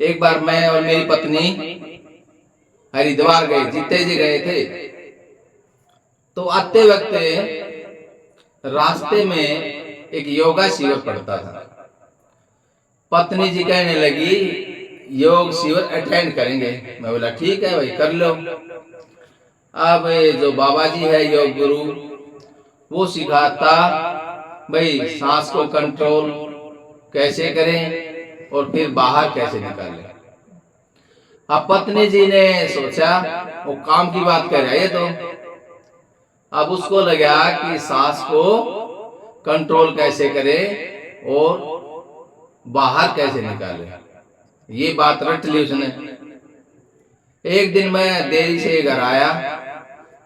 एक बार मैं और मेरी पत्नी हरिद्वार गए, जीते जी गए थे। तो आते वक्त रास्ते में एक योगा शिविर पड़ता था। पत्नी जी कहने लगी योग शिविर अटेंड करेंगे। मैं बोला ठीक है भाई कर लो। अब जो बाबा जी है योग गुरु, वो सिखाता भाई सांस को कंट्रोल कैसे करें और फिर बाहर कैसे निकालें। अब पत्नी जी ने सोचा वो काम की बात कर रहा है तो अब उसको लगा कि सांस को कंट्रोल कैसे करें और बाहर कैसे निकाले। ये बात रट ली उसने। एक दिन मैं देरी से घर आया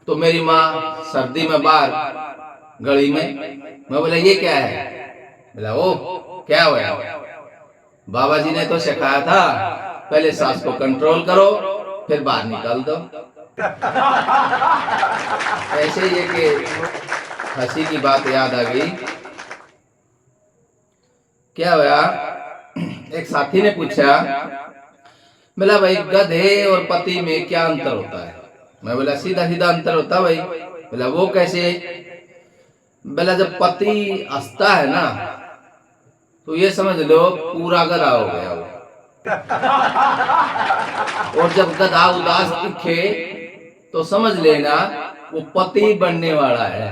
तो मेरी माँ सर्दी में बाहर गली में, मैं बोला ये क्या है? बोला ओ क्या हुआ? बाबा जी ने तो सिखाया था पहले सांस को कंट्रोल करो फिर बाहर निकाल दो। ऐसे ही एक हंसी की बात याद आ गई। क्या हुआ, एक साथी ने पूछा, बोला भाई गधे और पति में क्या अंतर होता है? मैं बोला सीधा सीधा अंतर होता भाई। बोला वो कैसे? बोला जब पति हंसता है ना तो ये समझ लो पूरा गधा हो गया वो, और जब गधा उदास दिखे तो समझ लेना वो पति बनने वाला है।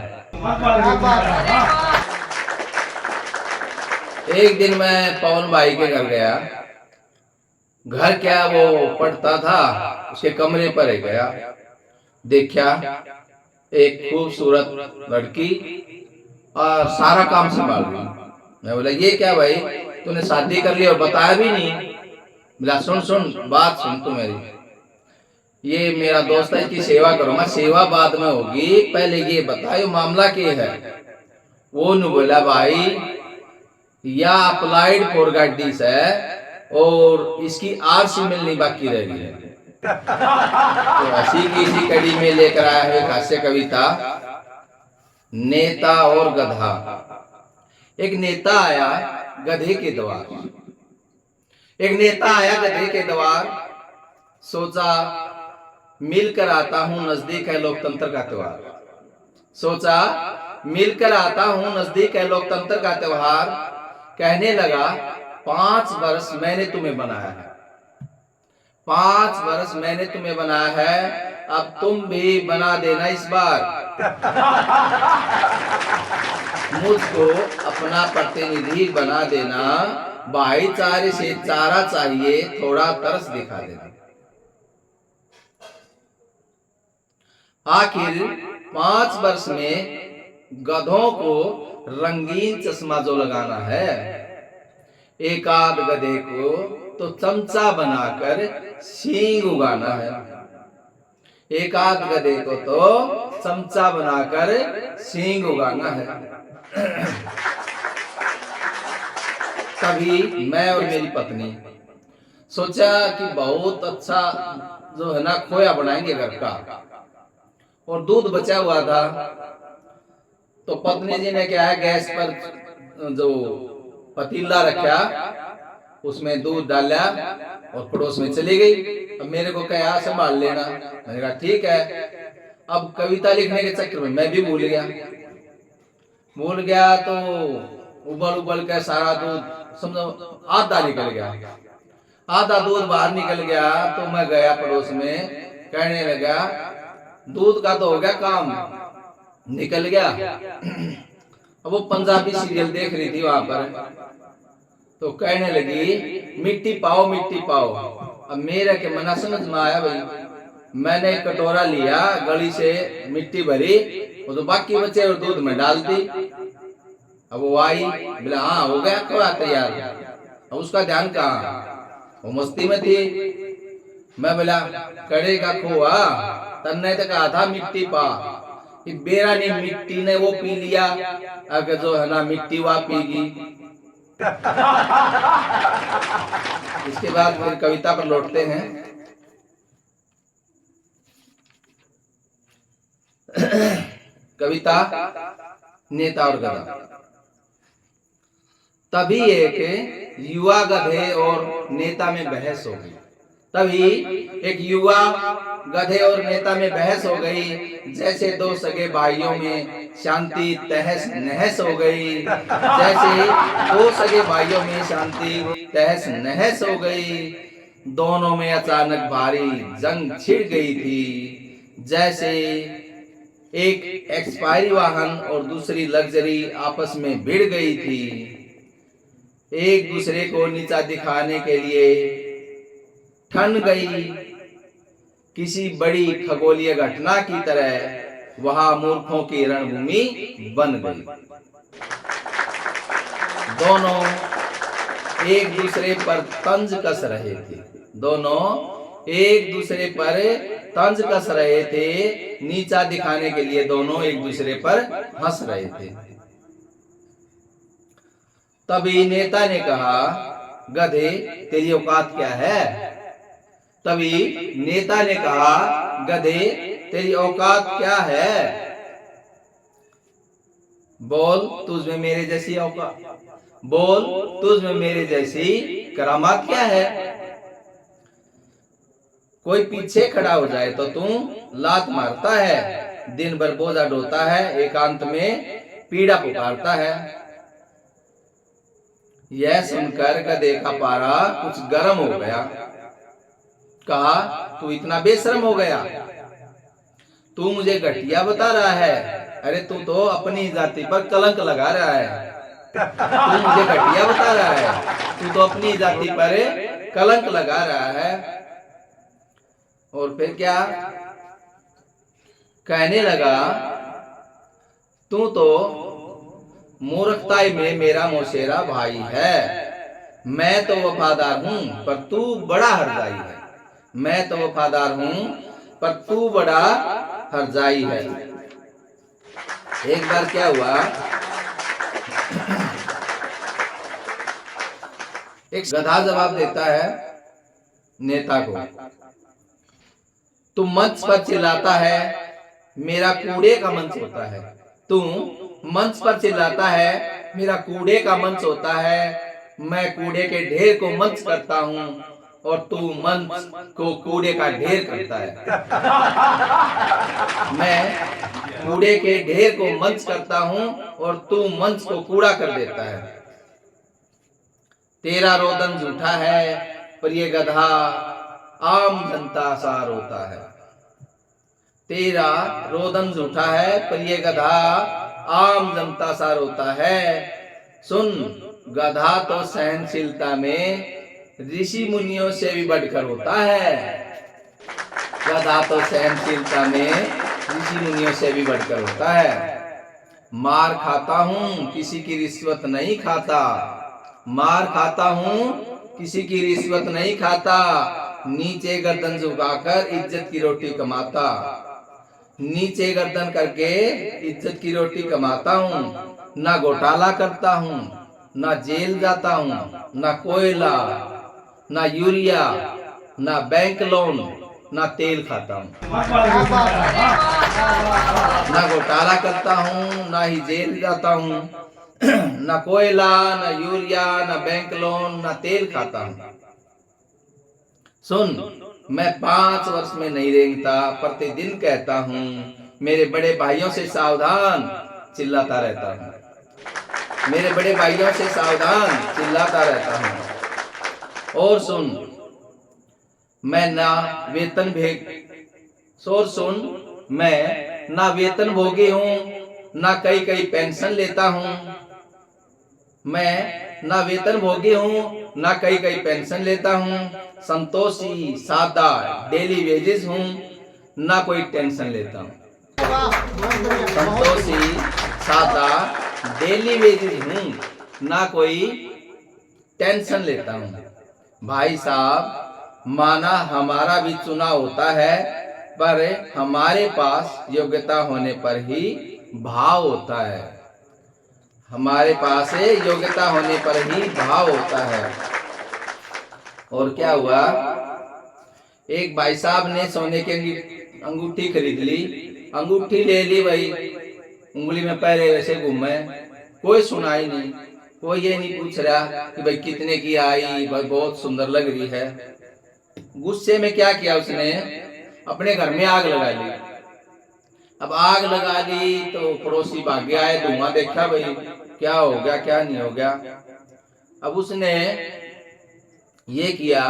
एक दिन मैं पवन भाई के घर गया। घर क्या वो पढ़ता था, उसके कमरे पर ही गया। देखा एक खूबसूरत लड़की और सारा काम संभाल रही। मैं बोला ये क्या भाई, तूने शादी कर ली और बताया भी नहीं? बोला सुन सुन बात सुन तू मेरी, ये मेरा दोस्त है, इसकी सेवा करूंगा। सेवा बाद में होगी, पहले ये बता ये मामला क्या है? वो ने बोला भाई या अप्लाइड फॉर गाइडिस है और इसकी आरसी मिलनी बाकी रह गई है। तो हंसी की इसी कड़ी में लेकर आया है हास्य कविता नेता और गधा। एक नेता आया गधे के द्वार। एक नेता आया गधे के द्वार, सोचा मिलकर आता हूं नजदीक है लोकतंत्र का त्योहार। सोचा मिलकर आता हूं नजदीक है लोकतंत्र का त्योहार। कहने लगा 5 वर्ष मैंने तुम्हें बनाया है, 5 वर्ष मैंने तुम्हें बनाया है, अब तुम भी बना देना इस बार। मुझको अपना प्रतिनिधि बना देना, भाईचारे से चारा चाहिए, थोड़ा तरस दिखा देना। आखिर 5 वर्ष में गधों को रंगीन चश्मा जो लगाना है, एक आध गधे को तो चमचा बनाकर सींग उगाना है। एक आध गधे को तो चमचा बनाकर सींग उगाना है। तभी मैं और मेरी पत्नी सोचा कि बहुत अच्छा जो है ना खोया बनाएंगे घर का, और दूध बचा हुआ था। तो पत्नी जी ने क्या है गैस पर जो पतीला रखा उसमें दूध डाला और पड़ोस में चली गई। अब मेरे को कहा संभाल लेना, मैंने कहा ठीक है। अब कविता लिखने के चक्कर में मैं भी भूल गया तो उबल उबल कर सारा दूध समझो आधा निकल गया। आधा दूध बाहर निकल गया तो मैं गया पड़ोस में, कहने लगा दूध का तो हो गया काम, निकल गया। अब वो पंजाबी सीरियल देख रही थी वहां पर, तो कहने लगी मिट्टी पाओ मिट्टी पाओ। अब मेरे के मना समझ में आया भाई, मैंने कटोरा लिया, गली से मिट्टी भरी और तो बाकी बचे और दूध में डाल दी। अब वो आई, बोला हाँ हो गया खोया तैयार। अब उसका ध्यान कहाँ, वो मस्ती में थी। मैं बोला कड़े का खोआ तन्ने तो कहा था मिट्टी पा, बेरा ने मिट्टी ने वो पी लिया, अगर जो है ना मिट्टी वह पीगी। इसके बाद फिर कविता पर लौटते हैं। कविता नेता और गधा। तभी एक युवा गधे और नेता में बहस हो गई। तभी एक युवा गधे और नेता में बहस हो गई। जैसे दो सगे भाइयों में शांति तहस नहस हो गई। जैसे दो सगे भाइयों में शांति तहस नहस हो गई। दोनों में अचानक भारी जंग छिड़ गई थी। जैसे एक एक्सपायरी वाहन और दूसरी लग्जरी आपस में भिड़ गई थी। एक दूसरे को नीचा दिखाने के लिए ठन गई। किसी बड़ी खगोलीय घटना की तरह वहां मूर्खों की रणभूमि बन गई। दोनों एक दूसरे पर तंज कस रहे थे। दोनों एक दूसरे पर तंज कस रहे थे। नीचा दिखाने के लिए दोनों एक दूसरे पर हंस रहे थे। तभी नेता ने कहा, गधे तेरी औकात क्या है? तभी नेता ने कहा, गधे तेरी औकात क्या है? बोल तुझ में मेरे जैसी औकात, बोल तुझ में मेरे जैसी करामात क्या है? कोई पीछे खड़ा हो जाए तो तू लात मारता है। दिन भर बोझा ढोता है, एकांत में पीड़ा पुकारता है। यह सुनकर गधे का पारा कुछ गर्म हो गया। कहा, तू इतना बेशर्म हो गया? तू मुझे घटिया बता रहा है? अरे तू तो अपनी जाति पर कलंक लगा रहा है। तू मुझे घटिया बता रहा है? तू तो अपनी जाति पर कलंक लगा रहा है। और फिर क्या कहने लगा, तू तो मूर्खताई में मेरा मौसेरा भाई है। मैं तो वफादार हूं पर तू बड़ा हरजाई है। मैं तो वफादार हूं पर तू बड़ा हरजाई है। एक बार क्या हुआ, एक गधा जवाब देता है नेता को, तू मंच पर चिल्लाता है, मेरा कूड़े का मंच होता है। तू मंच पर चिल्लाता है, मेरा कूड़े का मंच होता है। मैं कूड़े के ढेर को मंच करता हूँ और तू मंच को कूड़े का ढेर करता है। मैं कूड़े के ढेर को मंच करता हूँ और तू मंच को कूड़ा कर देता है। तेरा रोदन झूठा है पर ये गधा आम जनता सा रोता है। तेरा रोदन झूठा है पर ये गधा आम जनता सा रोता है। सुन, गधा तो सहनशीलता में ऋषि मुनियों से भी बढ़कर होता है। गधा तो सहनशीलता में ऋषि मुनियों से भी बढ़कर होता है। मार खाता हूँ, किसी की रिश्वत नहीं खाता। मार खाता हूँ, किसी की रिश्वत नहीं खाता। नीचे गर्दन झुकाकर इज्जत की रोटी कमाता। नीचे गर्दन करके इज्जत की रोटी कमाता हूँ। ना घोटाला करता हूँ, ना जेल जाता हूँ, ना कोयला, ना यूरिया, ना बैंक लोन, ना तेल खाता हूँ। ना घोटाला करता हूँ, ना ही जेल जाता हूँ, ना कोयला, ना यूरिया, ना बैंक लोन, ना तेल खाता हूँ। सुन, मैं 5 वर्ष में नहीं रेंगता, प्रतिदिन कहता हूँ, मेरे बड़े भाइयों से सावधान, चिल्लाता रहता हूँ। मेरे बड़े भाइयों से सावधान, चिल्लाता रहता हूँ। और सुन, मैं ना वेतन मैं ना वेतन भोगी हूँ, ना कई पेंशन लेता हूँ। मैं ना वेतन भोगी हूँ, ना कई पेंशन लेता हूँ। संतोषी सादा डेली वेजेस हूँ, ना कोई टेंशन लेता हूँ। संतोषी सादा डेली वेजेस हूँ, ना कोई टेंशन लेता हूँ। भाई साहब, माना हमारा भी चुनाव होता है, पर हमारे पास योग्यता होने पर ही भाव होता है। हमारे पास योग्यता होने पर ही भाव होता है। और क्या हुआ, एक भाई साहब ने सोने की अंगूठी खरीद ली। अंगूठी ले ली भाई, उंगली में पैरे वैसे घूमे, कोई सुनाई नहीं, वो ये नहीं पूछ रहा कि भाई कितने की आई, भाई बहुत सुंदर लग रही है। गुस्से में क्या किया उसने, अपने घर में आग लगा ली। अब आग लगा ली तो पड़ोसी भागे आए, धुआं देखा, भाई क्या हो गया क्या नहीं हो गया। अब उसने ये किया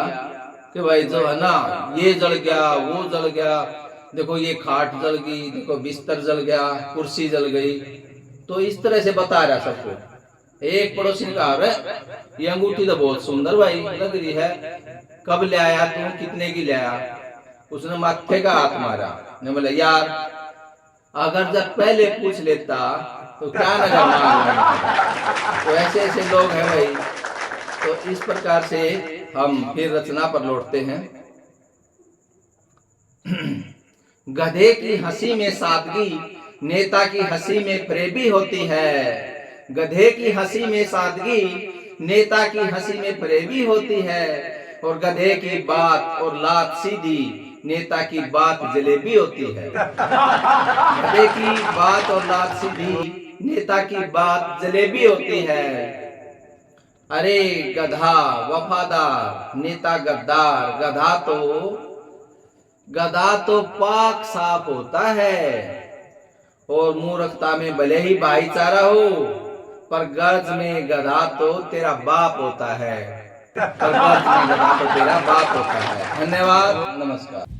कि भाई जो है ना, ये जल गया वो जल गया, देखो ये खाट जल गई, देखो बिस्तर जल गया, कुर्सी जल गई। तो इस तरह से बता रहा सबको। एक पड़ोसी ने कहा, अरे ये अंगूठी तो बहुत सुंदर भाई लग रही है, कब ले आया तू, कितने की ले आया। उसने माथे का हाथ मारा, ने बोला यार अगर जब पहले पूछ लेता तो क्या नजर मार। तो ऐसे ऐसे लोग हैं भाई। तो इस प्रकार से हम फिर रचना पर लौटते हैं। गधे की हंसी में सादगी, नेता की हंसी में फरेबी होती है। गधे की हंसी में सादगी, नेता की हंसी में फरेबी होती है। और गधे की बात और लात सीधी, नेता की बात जलेबी होती है। गधे की बात और लात सीधी, नेता की बात जलेबी होती है। अरे गधा वफादार, नेता गद्दार। गधा तो पाक साफ होता है। और मूर्खता में भले ही भाईचारा हो, पर गर्ज में गधा तो तेरा बाप होता है। पर गर्ज में गधा तो तेरा बाप होता है। धन्यवाद, नमस्कार।